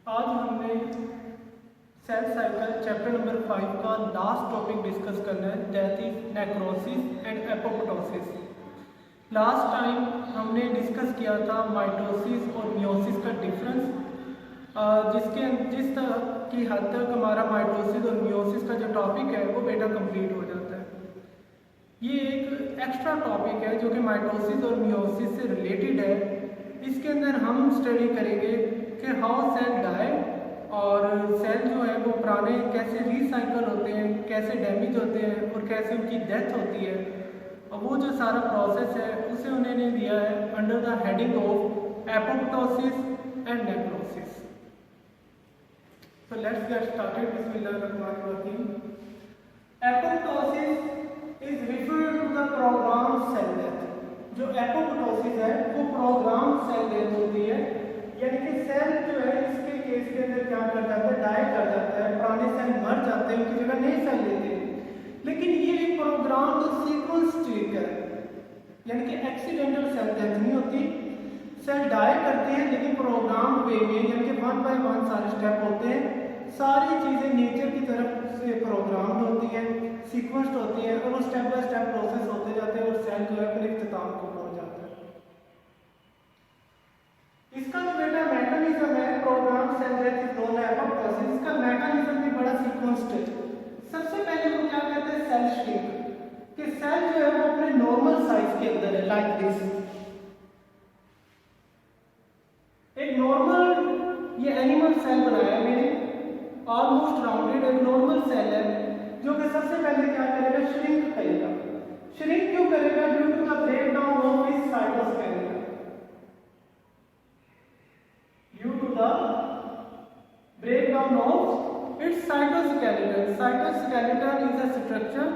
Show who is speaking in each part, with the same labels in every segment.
Speaker 1: आज हमने cell cycle chapter number 5 का लास्ट टॉपिक डिस्कस करना है, that is necrosis and apoptosis. Last time हमने डिस्कस किया था माइटोसिस और मियोसिस का डिफरेंस, जिस तरह की हद तक हमारा माइटोसिस और मियोसिस का जो टॉपिक है वो बेटा कंप्लीट हो जाता है। ये एक एक्स्ट्रा टॉपिक है जो कि माइटोसिस और मियोसिस से रिलेटेड है। इसके अंदर हम स्टडी करेंगे कि हाउ सेल डाई और सेल जो है वो पुराने कैसे रिसाइकल होते हैं, कैसे डैमेज होते हैं और कैसे उनकी डेथ होती है। और वो जो सारा प्रोसेस है उसे उन्होंने दिया है under the heading of apoptosis and necrosis. So let's get started. Bismillahirrahmanirrahim. Apoptosis is referred to the programmed cell death. जो एपोप्टोसिस है वो प्रोग्राम सेल डेथ होती है, यानी कि सेल जो है इसके केस के अंदर क्या कर जाता है, डाई कर जाता है, पुराने सेल मर जाते हैं, उनकी जगह नए सेल लेते हैं। लेकिन ये एक प्रोग्राम जो सीक्वेंस ट्रिक है, यानी कि एक्सीडेंटल सेल डेथ नहीं होती। सेल डाई करते हैं लेकिन प्रोग्राम वे में, यानी कि 1 बाय 1 सारे स्टेप होते हैं। सारी चीज़ें नेचर की तरफ से प्रोग्राम होती हैं, सीक्वेंस्ड होती हैं और वो स्टेप बाय स्टेप प्रोसेस होते जाते हैं और सेल जो है अपने इख्तिताम को पहुंच जाता है। इसका जो बेटा मैकेनिज्म है programme cell death is known as apoptosis, इसका मैकेनिज्म भी बड़ा सीक्वेंस्ड है। सबसे पहले वो क्या कहते हैं, सेल श्रिंक, कि सेल जो है वो अपने नॉर्मल साइज के अंदर है, लाइक दिस। एक नॉर्मल ये एनिमल सेल बनाया मैंने, ऑलमोस्ट राउंडेड एक नॉर्मल सेल है जो कि सबसे पहले क्या करेगा, श्रिंक करेगा। श्रिंक क्यों करेगा? Due to the break down of इस cytoskeleton. Due to the break down of its cytoskeleton. Cytoskeleton is a structure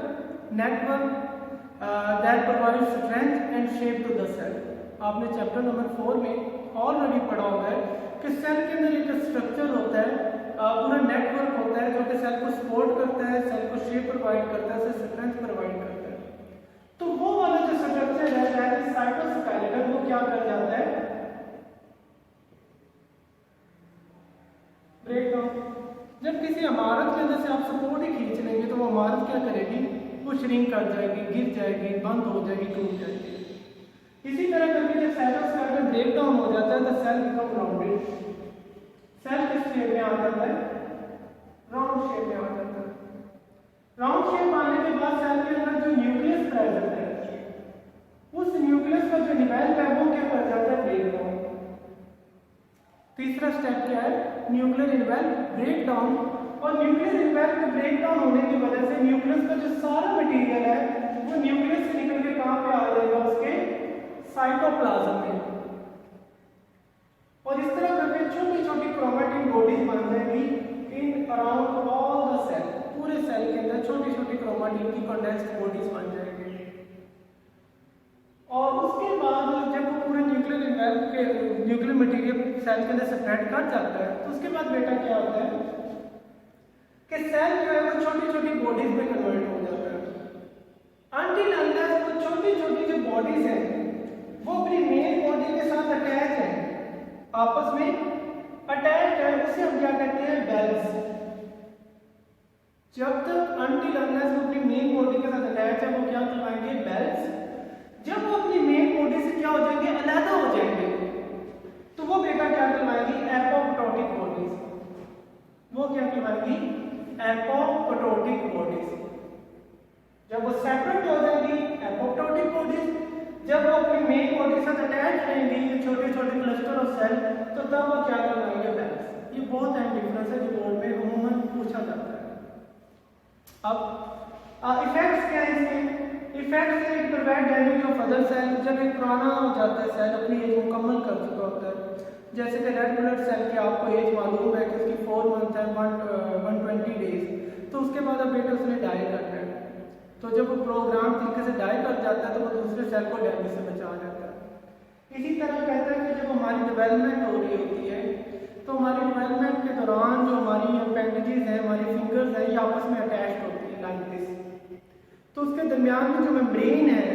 Speaker 1: network that provides strength and shape to the cell. आपने चैप्टर नंबर 4 में already पढ़ा होगा है कि cell के अंदर एक स्ट्रक्चर होता है, पूरा नेटवर्क होता है जो कि सेल को सपोर्ट करता है, सेल को शेप प्रोवाइड करता है, उसे स्ट्रेंथ प्रोवाइड करता है। तो वो वाला जो स्ट्रक्चर है साइटोस्केलेटन वो क्या कर जाता है, ब्रेक डाउन। जब किसी इमारत के अंदर से आप सपोर्ट ही खींच लेंगे तो वो इमारत क्या करेगी, वो श्रिंक कर जाएगी, गिर जाएगी, बंद हो जाएगी, टूट जाएगी। इसी तरह करके जब साइटोस्केलेटन ब्रेक डाउन हो जाता है तो सेल बिकम राउंडेड। सेल किस शेप में आ जाता है, राउंड शेप में आ जाता है। राउंड शेप आने के बाद सेल के अंदर जो न्यूक्लियस प्रेजेंट है उस न्यूक्लियस का जो निवेल है वो क्या कर जाता है, ब्रेक डाउन। तीसरा स्टेप क्या है, न्यूक्लियर इनवेल ब्रेक डाउन। और न्यूक्लियर इनवेल के ब्रेक डाउन होने की वजह से न्यूक्लियस का जो सारा मटेरियल है वो न्यूक्लियस से निकल के कहां पे आ जाएगा, उसके साइटोप्लाज्म में। और इस तरह करके छोटी छोटी क्रोमैटिन बॉडीज बन जाएगी in around all the cell. पूरे सेल के अंदर छोटी छोटी क्रोमैटिन की कंडेंस्ड बॉडीज बन जाएंगे। और उसके बाद जब वो पूरे न्यूक्लियर इनवेल के न्यूक्लियर मटेरियल सेल के अंदर स्प्रेड कर जाता है तो उसके बाद बेटा क्या होता है कि सेल जो है वो छोटी छोटी बॉडीज में कन्वर्ट हो जाता है। अनटिल अनलेस वो छोटी छोटी जो बॉडीज हैं वो अपनी मेन बॉडी के साथ अटैच है, आपस में अटैच है, उसे हम क्या कहते हैं, बेल्स। जब तक अनटिल अनलेस वो अपनी मेन बॉडी के साथ अटैच है वो क्या कहलाएंगे, बेल्स। जब वो अपनी मेन बॉडी से क्या हो जाएंगे, अलग हो जाएंगे, तो वो बेटा क्या कहलाएंगी, एपोप्टोटिक बॉडीज। वो क्या कहलाएंगी, एपोप्टोटिक बॉडीज। जब वो सेपरेट हो जाएंगी, एपोप्टोटिक बॉडीज। जब वो अपनी मेन बॉडी के साथ अटैच रहेंगी छोटे छोटे क्लस्टर ऑफ सेल, तो तब वो क्या कहलाएंगे, बेल्स। ये बहुत अहम डिफरेंस है जो बोर्ड में अमूमन पूछा जाता है। अब इफेक्ट्स क्या है इसमें? इफेक्ट से it prevent damage of other cell. जब एक पुराना हो जाता है सेल, अपनी एज मुकम्मल कर चुका होता है, जैसे कि रेड ब्लड सेल की आपको एज मालूम है कि उसकी 4 मंथ है, 120 डेज, तो उसके बाद अब बेटा उसने डाई करना है। तो जब वो प्रोग्राम तरीके से डाई कर जाता है तो वो दूसरे सेल को डैमेज से बचा जाता है। इसी तरह कहता है कि जब हमारी डेवलपमेंट हो रही होती है तो हमारी डेवलपमेंट के दौरान जो हमारी अपेंडेजेस हैं, हमारी फिंगर्स हैं, ये आपस में अटैच होती है लाइक दिस। तो उसके दरमियान में जो मेम्ब्रेन है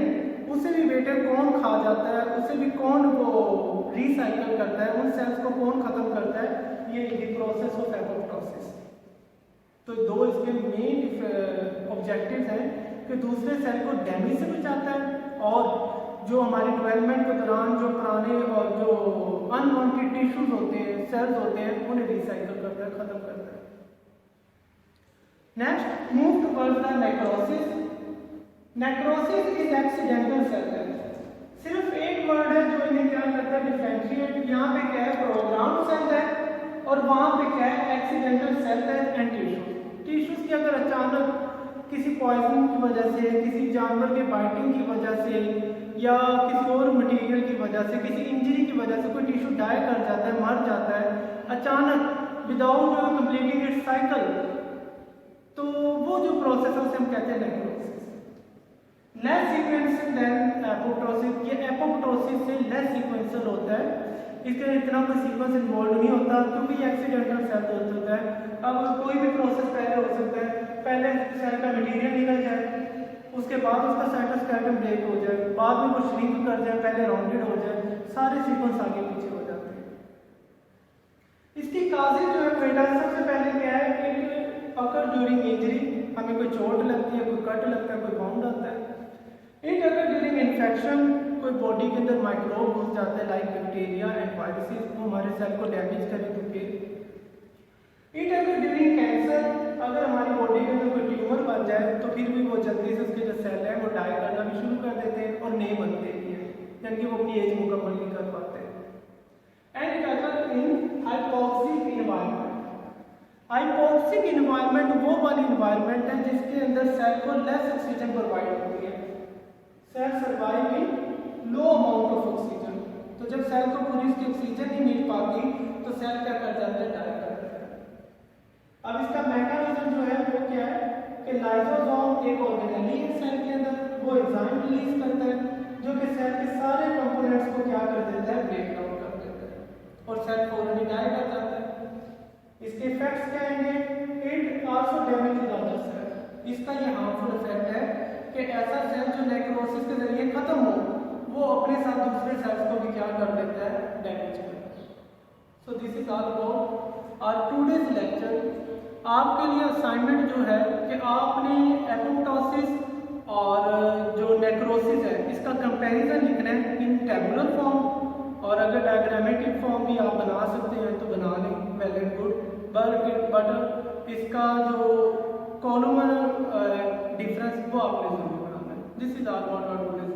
Speaker 1: उसे भी बेटा कौन खा जाता है, उसे भी कौन वो रिसाइकल करता है, उन सेल्स को कौन खत्म करता है, ये प्रोसेस तो दो इसके मेन ऑब्जेक्टिव्स हैं कि दूसरे सेल को डैमेज से बचाता है और जो हमारे डेवलपमेंट के दौरान जो पुराने और जो अनवांटेड टिश्यूज होते हैं, सेल्स होते हैं, उन्हें रिसाइकल करता है, खत्म करता है। Next, move towards the necrosis. Necrosis is accidental cell death. सिर्फ एक वर्ड है जो इन्हें क्या करता है, डिफरेंशिएट। यहाँ पे क्या है, प्रोग्राम सेल डेथ और वहाँ पे क्या है, accidental cell death and tissues की अगर अचानक किसी पॉइजन की वजह से, किसी जानवर के बाइटिंग की वजह से या किसी और मटेरियल की वजह से, किसी इंजरी की वजह से कोई टिश्यू डाई कर जाता है, मर जाता है अचानक विदाउट कंप्लीटिंग इट्स साइकिल, तो वो जो प्रोसेस है उसे हम कहते हैं necrosis. Less sequential than apoptosis. ये एपोप्टोसिस से लेस सीक्वेंशियल होता है, इसके इतना कोई सीक्वेंस इन्वॉल्व नहीं होता क्योंकि ये एक्सीडेंटल सेल होता है। अब कोई भी प्रोसेस पहले हो सकता है, पहले सेल का मटेरियल निकल जाए, उसके बाद उसका साइटोस्केलेटन ब्रेक हो जाए, बाद में वो श्रिंक कर जाए, पहले राउंडेड हो जाए, सारे सीक्वेंस आगे पीछे हो जाते हैं। इसकी काजेज जो है बेटा, सबसे पहले क्या है कि अकर ड्यूरिंग इंजरी, हमें कोई चोट लगती है, कोई कट लगता है, कोई बाउंड आता है। इट अकर ड्यूरिंग इन्फेक्शन, कोई बॉडी के अंदर माइक्रोब घुस जाते हैं लाइक बैक्टीरिया एंड वायरसेस, वो हमारे सेल को डैमेज करें तो फिर। इट अगर ड्यूरिंग कैंसर, अगर हमारी बॉडी के अंदर कोई ट्यूमर बन जाए तो फिर भी वो जल्दी से उसके जो सेल है वो डाई करना भी शुरू कर देते हैं और नए बनते भी हैं, यानी कि वो अपनी एज मुकम्मल नहीं कर पाते हैं। एंड इट अगर इन हाइपोक्सिक इन्वायरमेंट। हाइपोक्सिक इन्वायरमेंट वो वाली इन्वायरमेंट है जिसके अंदर सेल को लेस ऑक्सीजन प्रोवाइड होती है। Cell survive in low amount of oxygen. तो जब सेल को पूरी इसकी ऑक्सीजन नहीं मिल पाती तो सेल क्या कर जाते हैं, डाई कर जाते हैं। अब इसका मैकेनिज्म जो है वो क्या है कि लाइसोसोम एक ऑर्गेनेली है सेल के अंदर, वो एंजाइम रिलीज करता है जो कि सेल के सारे कंपोनेंट्स को क्या कर देता है, ब्रेक डाउन कर देता है और सेल फौरन डाई कर जाता है। इसके इफेक्ट्स क्या हैं? It also damage the other cell. इसका ये हार्मफुल इफेक्ट है कि ऐसा सेल जो नेक्रोसिस के जरिए खत्म हो, वो अपने साथ दूसरे सेल्स को भी क्या कर देता है, डैमेज कर देता है। So this is all about our today's lecture. आपके लिए असाइनमेंट जो है कि आपने एपोप्टोसिस और जो नेक्रोसिस है इसका कंपैरिजन लिखना है इन टेबुलर फॉर्म, और अगर डायग्रामेटिक फॉर्म भी आप बना सकते हैं तो बना लें, वेल एंड गुड। बट इसका जो कॉलम डिफरेंस वो आपने जरूर बनाना है। This is all about our today's